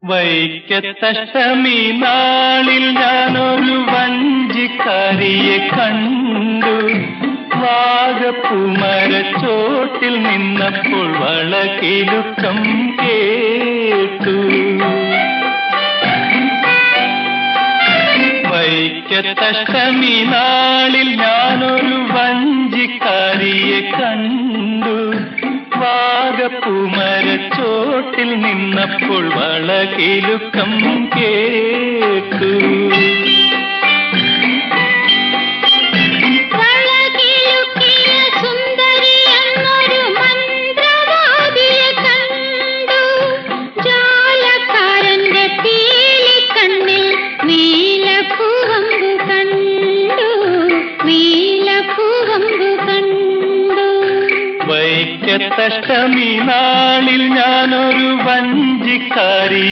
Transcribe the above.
വൈക്കത്തഷ്ടമി നാളിൽ ഞാനൊരു വഞ്ചിക്കാരിയെ കണ്ടു. വാഗപ്പൂമരച്ചോട്ടിൽ നിന്നപ്പോൾ വളകിലുക്കം കേട്ടു. വൈക്കത്തഷ്ടമി നാളിൽ ഞാനൊരു വഞ്ചിക്കാരിയെ കണ്ടു. വാഗപ്പൂമരച്ചോട്ടിൽ നിന്നപ്പോൾ വളകിലുക്കം കേട്ടു. വൈക്കത്തഷ്ടമി നാളിൽ ഞാനൊരു വഞ്ചിക്കാരി